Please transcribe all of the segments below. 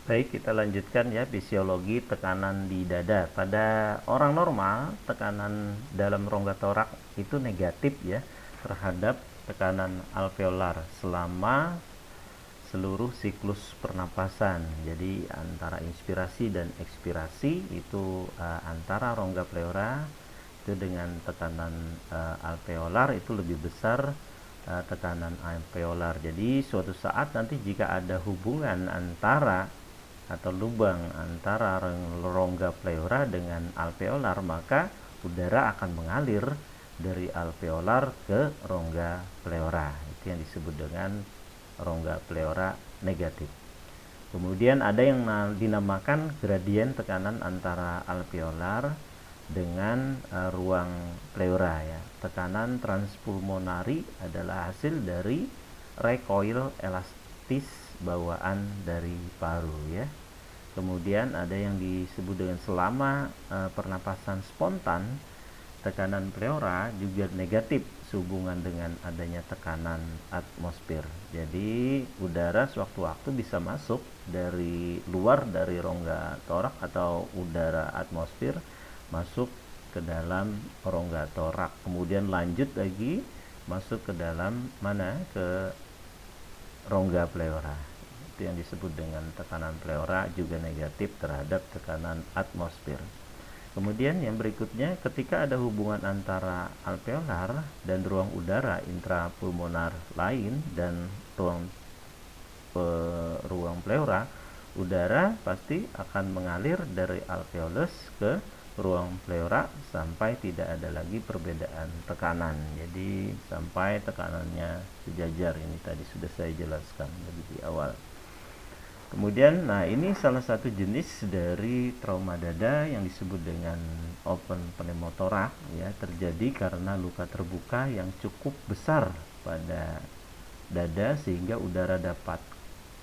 Baik, kita lanjutkan ya fisiologi tekanan di dada. Pada orang normal, tekanan dalam rongga torak itu negatif ya terhadap tekanan alveolar selama seluruh siklus pernapasan. Jadi antara inspirasi dan ekspirasi itu antara rongga pleura itu dengan tekanan alveolar itu lebih besar tekanan alveolar. Jadi suatu saat nanti jika ada hubungan antara atau lubang antara rongga pleura dengan alveolar, maka udara akan mengalir dari alveolar ke rongga pleura. Itu yang disebut dengan rongga pleura negatif. Kemudian ada yang dinamakan gradien tekanan antara alveolar dengan ruang pleura ya. Tekanan transpulmonari adalah hasil dari recoil elastis bawaan dari paru ya. Kemudian ada yang disebut dengan selama pernapasan spontan, tekanan pleura juga negatif sehubungan dengan adanya tekanan atmosfer. Jadi udara sewaktu-waktu bisa masuk dari luar dari rongga torak atau udara atmosfer masuk ke dalam rongga torak, kemudian lanjut lagi masuk ke dalam mana ke rongga pleura. Itu yang disebut dengan tekanan pleura juga negatif terhadap tekanan atmosfer. Kemudian yang berikutnya, ketika ada hubungan antara alveolar dan ruang udara intrapulmonar lain dan ruang pleura, udara pasti akan mengalir dari alveolus ke ruang pleura sampai tidak ada lagi perbedaan tekanan. Jadi sampai tekanannya sejajar, ini tadi sudah saya jelaskan di awal. Kemudian, nah ini salah satu jenis dari trauma dada yang disebut dengan open pneumotorak ya, terjadi karena luka terbuka yang cukup besar pada dada sehingga udara dapat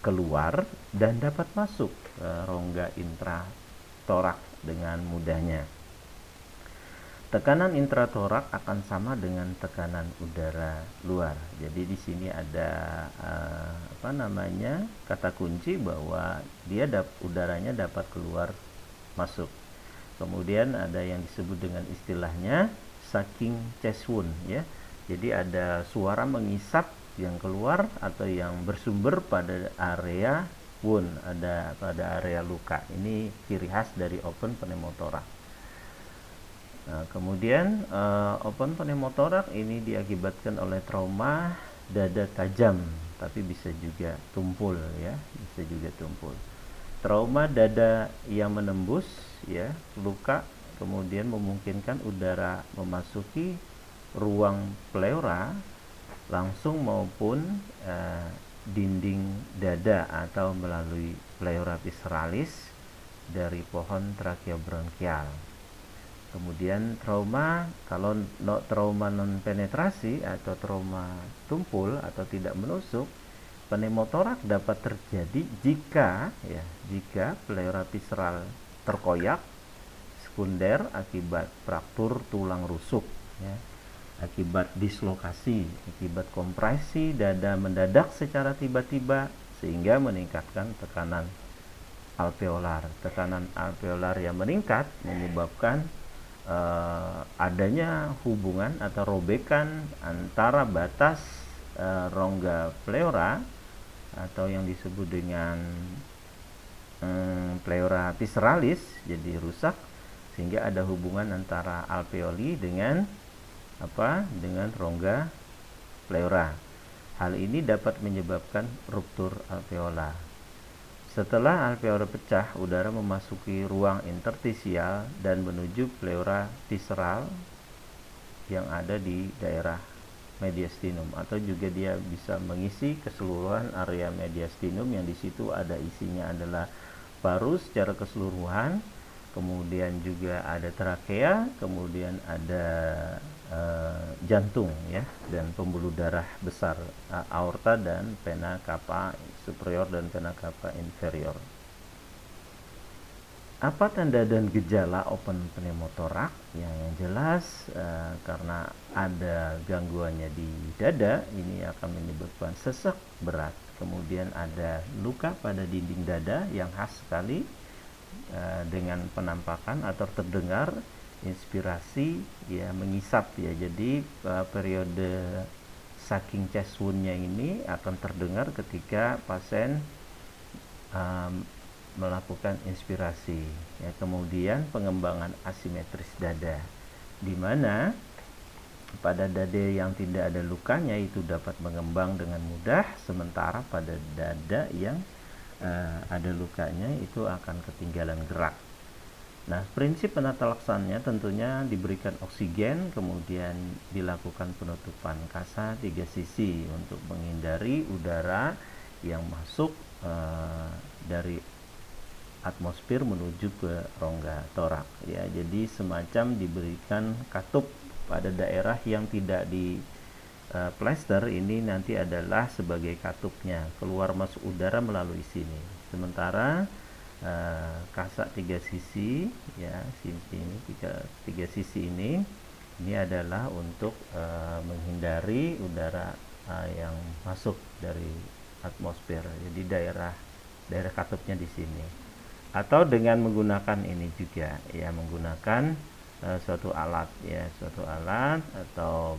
keluar dan dapat masuk ke rongga intratorak dengan mudahnya. Tekanan intratorak akan sama dengan tekanan udara luar. Jadi di sini ada kata kunci bahwa udaranya dapat keluar masuk. Kemudian ada yang disebut dengan istilahnya sucking chest wound ya. Jadi ada suara mengisap yang keluar atau yang bersumber pada area wound, ada pada area luka. Ini ciri khas dari open pneumotorak. Nah, kemudian open pneumotorak ini diakibatkan oleh trauma dada tajam, tapi bisa juga tumpul ya, bisa juga tumpul. Trauma dada yang menembus ya, luka kemudian memungkinkan udara memasuki ruang pleura langsung maupun dinding dada atau melalui pleura visceralis dari pohon tracheobronchial. Kemudian trauma, kalau trauma non penetrasi atau trauma tumpul atau tidak menusuk, pneumotorak dapat terjadi jika pleura visceral terkoyak sekunder akibat fraktur tulang rusuk ya, akibat dislokasi, akibat kompresi dada mendadak secara tiba-tiba sehingga meningkatkan tekanan alveolar. Tekanan alveolar yang meningkat menyebabkan adanya hubungan atau robekan antara batas rongga pleura atau yang disebut dengan pleura visceralis jadi rusak, sehingga ada hubungan antara alveoli dengan rongga pleura. Hal ini dapat menyebabkan ruptur alveolar. Setelah alveolar pecah, udara memasuki ruang interstisial dan menuju pleura visceral yang ada di daerah mediastinum, atau juga dia bisa mengisi keseluruhan area mediastinum yang di situ ada isinya adalah paru secara keseluruhan, kemudian juga ada trakea, kemudian ada jantung ya, dan pembuluh darah besar, aorta dan vena cava superior dan vena cava inferior. Apa tanda dan gejala open pneumotorak? Yang jelas karena ada gangguannya di dada, ini akan menyebabkan sesak berat, kemudian ada luka pada dinding dada yang khas sekali dengan penampakan atau terdengar inspirasi ya mengisap ya. Jadi periode sucking chest wound-nya ini akan terdengar ketika pasien melakukan inspirasi ya. Kemudian pengembangan asimetris dada, di mana pada dada yang tidak ada lukanya itu dapat mengembang dengan mudah, sementara pada dada yang ada lukanya itu akan ketinggalan gerak. Nah, prinsip penata laksananya tentunya diberikan oksigen, kemudian dilakukan penutupan kasa 3 sisi untuk menghindari udara yang masuk dari atmosfer menuju ke rongga torak ya. Jadi semacam diberikan katup pada daerah yang tidak di plester, ini nanti adalah sebagai katupnya, keluar masuk udara melalui sini. Sementara kasak 3 sisi ya, sisi ini tiga sisi ini adalah untuk menghindari udara yang masuk dari atmosfer. Jadi daerah katupnya di sini. Atau dengan menggunakan ini juga ya, menggunakan suatu alat atau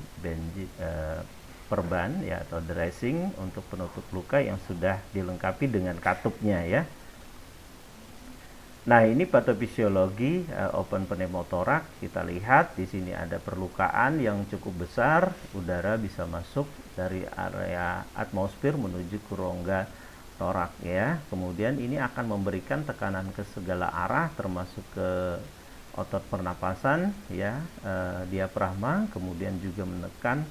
perban ya, atau dressing untuk penutup luka yang sudah dilengkapi dengan katupnya ya. Nah, ini patofisiologi open pneumotoraks. Kita lihat di sini ada perlukaan yang cukup besar, udara bisa masuk dari area atmosfer menuju ke rongga torak ya. Kemudian ini akan memberikan tekanan ke segala arah, termasuk ke otot pernapasan ya, diafragma, kemudian juga menekan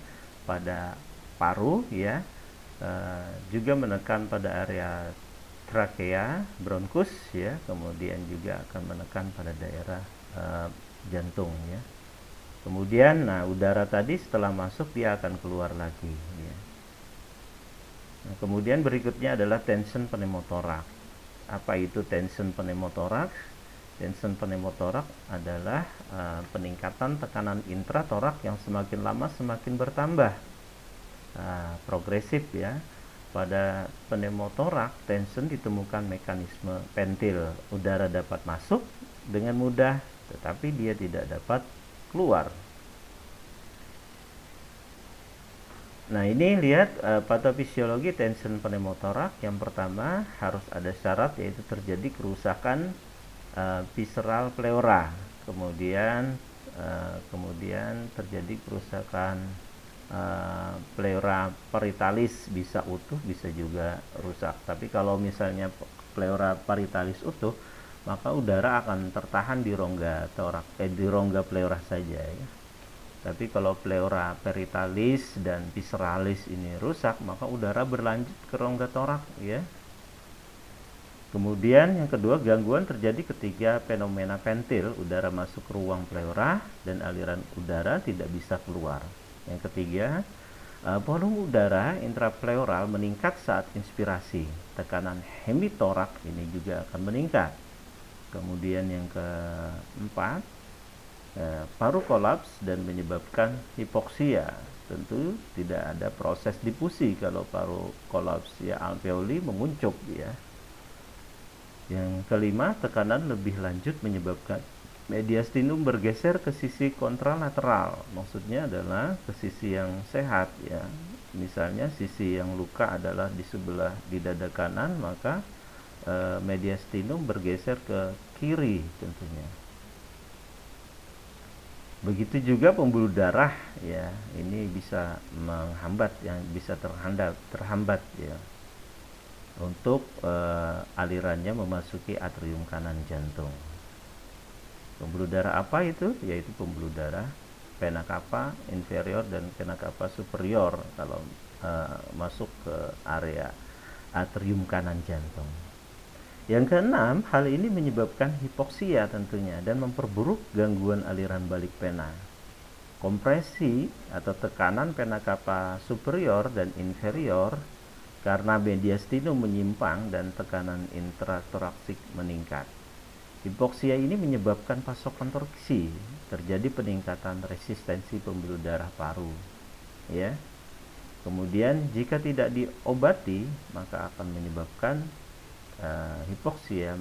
pada paru ya, juga menekan pada area trakea, bronkus ya, kemudian juga akan menekan pada daerah jantung ya. Kemudian nah, udara tadi setelah masuk dia akan keluar lagi ya. Nah, kemudian berikutnya adalah tension pneumotoraks. Apa itu tension pneumotoraks? Tension pneumotoraks adalah peningkatan tekanan intratoraks yang semakin lama semakin bertambah, progresif ya. Pada pneumotoraks, tension ditemukan mekanisme ventil, udara dapat masuk dengan mudah, tetapi dia tidak dapat keluar. Nah, ini lihat patofisiologi tension pneumotoraks. Yang pertama harus ada syarat, yaitu terjadi kerusakan visceral pleura, kemudian terjadi kerusakan pleura parietalis, bisa utuh bisa juga rusak. Tapi kalau misalnya pleura parietalis utuh, maka udara akan tertahan di rongga torak, di rongga pleura saja ya. Tapi kalau pleura parietalis dan visceralis ini rusak, maka udara berlanjut ke rongga torak ya. Kemudian yang kedua, gangguan terjadi ketika fenomena ventil, udara masuk ke ruang pleura dan aliran udara tidak bisa keluar. Yang ketiga, volume udara intrapleural meningkat saat inspirasi, tekanan hemitorak ini juga akan meningkat. Kemudian yang keempat, paru kolaps dan menyebabkan hipoksia. Tentu tidak ada proses difusi kalau paru kolaps ya, alveoli menguncup ya. Yang kelima, tekanan lebih lanjut menyebabkan mediastinum bergeser ke sisi kontralateral. Maksudnya adalah ke sisi yang sehat ya. Misalnya sisi yang luka adalah di sebelah di dada kanan, maka mediastinum bergeser ke kiri tentunya. Begitu juga pembuluh darah ya, ini bisa menghambat, yang bisa terhambat ya, untuk alirannya memasuki atrium kanan jantung. Pembuluh darah apa itu? Yaitu pembuluh darah vena cava inferior dan vena cava superior kalau masuk ke area atrium kanan jantung. Yang keenam, hal ini menyebabkan hipoksia tentunya dan memperburuk gangguan aliran balik vena. Kompresi atau tekanan vena cava superior dan inferior karena mediastinum menyimpang dan tekanan intratoraksik meningkat. Hipoksia ini menyebabkan vasokonstriksi, terjadi peningkatan resistensi pembuluh darah paru. Ya. Kemudian jika tidak diobati maka akan menyebabkan hipoksia